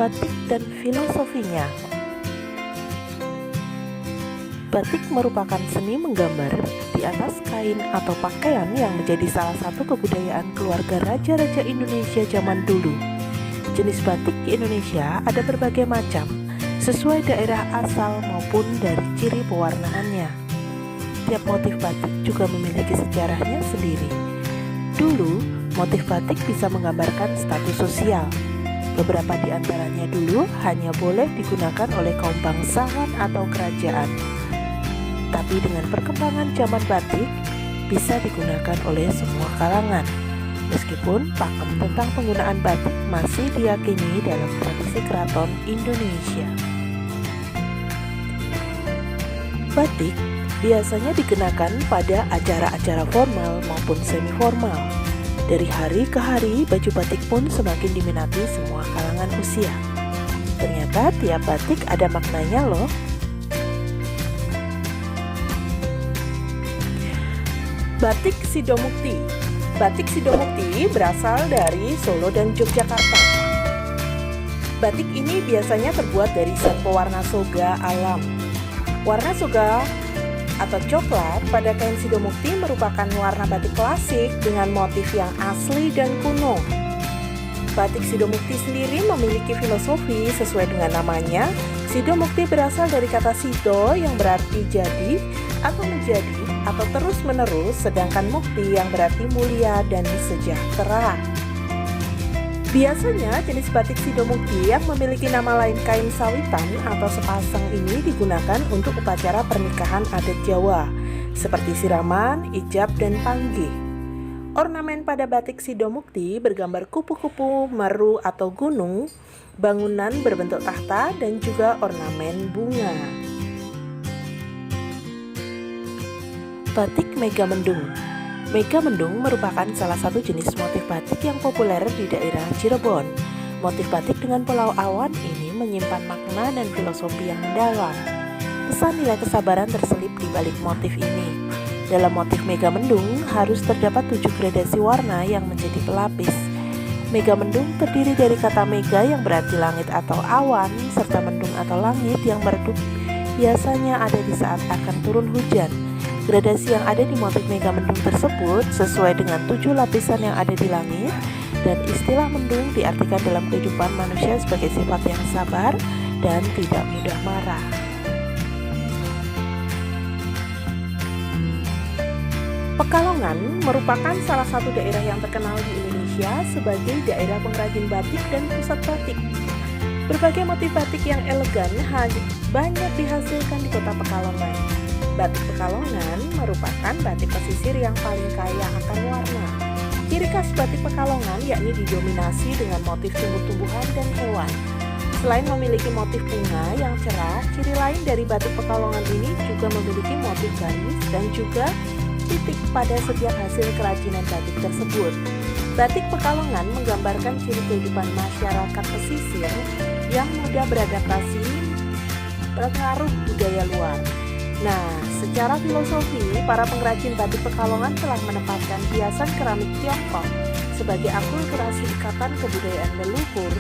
Batik dan filosofinya. Batik merupakan seni menggambar di atas kain atau pakaian yang menjadi salah satu kebudayaan keluarga raja-raja Indonesia zaman dulu. Jenis batik di Indonesia ada berbagai macam, sesuai daerah asal maupun dari ciri pewarnaannya. Tiap motif batik juga memiliki sejarahnya sendiri. Dulu, motif batik bisa menggambarkan status sosial. Beberapa di antaranya dulu hanya boleh digunakan oleh kaum bangsawan atau kerajaan. Tapi dengan perkembangan zaman batik, bisa digunakan oleh semua kalangan. Meskipun pakem tentang penggunaan batik masih diyakini dalam tradisi keraton Indonesia. Batik biasanya dikenakan pada acara-acara formal maupun semi-formal. Dari hari ke hari, baju batik pun semakin diminati semua kalangan usia. Ternyata tiap batik ada maknanya loh. Batik Sidomukti. Batik Sidomukti berasal dari Solo dan Yogyakarta. Batik ini biasanya terbuat dari zat pewarna soga alam. Warna soga atau coklat pada kain Sidomukti merupakan warna batik klasik dengan motif yang asli dan kuno. Batik Sidomukti sendiri memiliki filosofi sesuai dengan namanya. Sidomukti berasal dari kata sido yang berarti jadi atau menjadi atau terus menerus, sedangkan mukti yang berarti mulia dan sejahtera. Biasanya jenis batik Sidomukti yang memiliki nama lain kain sawitan atau sepasang ini digunakan untuk upacara pernikahan adat Jawa seperti siraman, ijab, dan panggih. Ornamen pada batik Sidomukti bergambar kupu-kupu, meru atau gunung, bangunan berbentuk tahta, dan juga ornamen bunga. Batik Megamendung. Megamendung merupakan salah satu jenis motif batik yang populer di daerah Cirebon. Motif batik dengan pulau awan ini menyimpan makna dan filosofi yang mendalam. Pesan nilai kesabaran terselip di balik motif ini. Dalam motif Megamendung harus terdapat 7 gradasi warna yang menjadi pelapis. Megamendung terdiri dari kata mega yang berarti langit atau awan, serta mendung atau langit yang meredup biasanya ada di saat akan turun hujan. Gradasi yang ada di motif Megamendung tersebut sesuai dengan 7 lapisan yang ada di langit, dan istilah mendung diartikan dalam kehidupan manusia sebagai sifat yang sabar dan tidak mudah marah. Pekalongan merupakan salah satu daerah yang terkenal di Indonesia sebagai daerah pengrajin batik dan pusat batik. Berbagai motif batik yang elegan banyak dihasilkan di kota Pekalongan. Batik Pekalongan merupakan batik pesisir yang paling kaya akan warna. Ciri khas batik Pekalongan yakni didominasi dengan motif tumbuh-tumbuhan dan hewan. Selain memiliki motif bunga yang cerah, ciri lain dari batik Pekalongan ini juga memiliki motif garis dan juga titik pada setiap hasil kerajinan batik tersebut. Batik Pekalongan menggambarkan ciri kehidupan masyarakat pesisir yang mudah beradaptasi pengaruh budaya luar. Nah, secara filosofi, para pengrajin batik Pekalongan telah menempatkan hiasan keramik Tiongkok sebagai akulturasi ikatan kebudayaan leluhur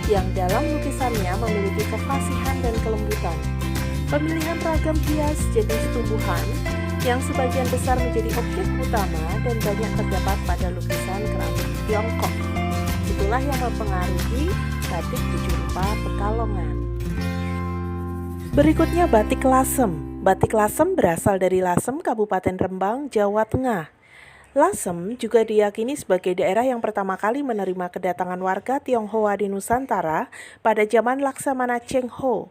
yang dalam lukisannya memiliki kefasihan dan kelembutan. Pemilihan ragam hias jenis tumbuhan yang sebagian besar menjadi objek utama dan banyak terdapat pada lukisan keramik Tiongkok. Itulah yang mempengaruhi batik tujuh rupa Pekalongan. Berikutnya batik Lasem. Batik Lasem berasal dari Lasem, Kabupaten Rembang, Jawa Tengah. Lasem juga diyakini sebagai daerah yang pertama kali menerima kedatangan warga Tionghoa di Nusantara pada zaman Laksamana Cheng Ho.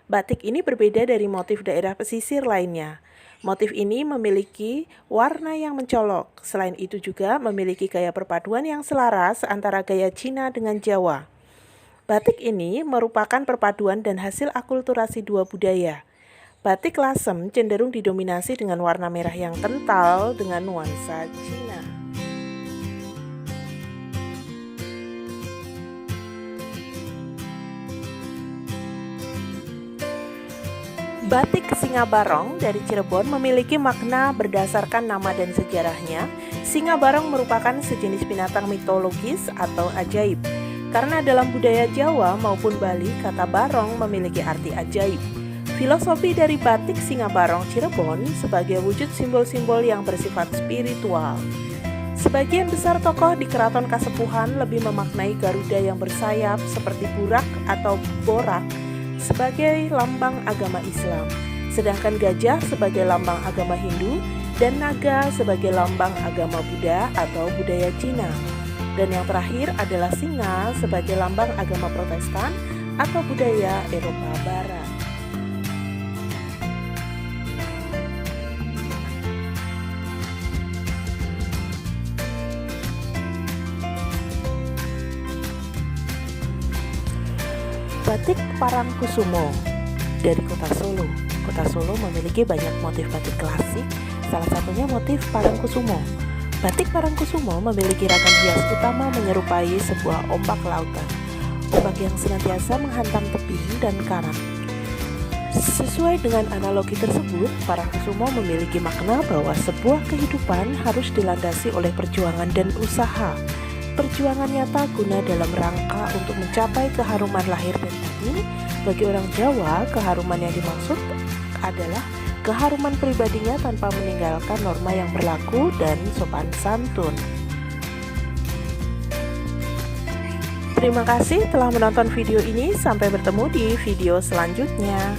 Batik ini berbeda dari motif daerah pesisir lainnya. Motif ini memiliki warna yang mencolok. Selain itu juga memiliki gaya perpaduan yang selaras antara gaya Cina dengan Jawa. Batik ini merupakan perpaduan dan hasil akulturasi dua budaya. Batik Lasem cenderung didominasi dengan warna merah yang kental dengan nuansa Cina. Batik Singa Barong dari Cirebon memiliki makna berdasarkan nama dan sejarahnya. Singa Barong merupakan sejenis binatang mitologis atau ajaib. Karena dalam budaya Jawa maupun Bali, kata barong memiliki arti ajaib. Filosofi dari batik Singa Barong Cirebon sebagai wujud simbol-simbol yang bersifat spiritual. Sebagian besar tokoh di Keraton Kasepuhan lebih memaknai Garuda yang bersayap seperti burak atau borak sebagai lambang agama Islam, sedangkan gajah sebagai lambang agama Hindu dan naga sebagai lambang agama Buddha atau budaya Cina. Dan yang terakhir adalah singa sebagai lambang agama Protestan atau budaya Eropa Barat. Batik Parangkusumo dari kota Solo. Kota Solo memiliki banyak motif batik klasik, salah satunya motif Parangkusumo. Batik Parangkusumo memiliki ragam hias utama menyerupai sebuah ombak lautan, ombak yang senantiasa menghantam tebing dan karang. Sesuai dengan analogi tersebut, Parangkusumo memiliki makna bahwa sebuah kehidupan harus dilandasi oleh perjuangan dan usaha. Perjuangan nyata guna dalam rangka untuk mencapai keharuman lahir dan batin. Bagi orang Jawa, keharuman yang dimaksud adalah keharuman pribadinya tanpa meninggalkan norma yang berlaku dan sopan santun. Terima kasih telah menonton video ini. Sampai bertemu di video selanjutnya.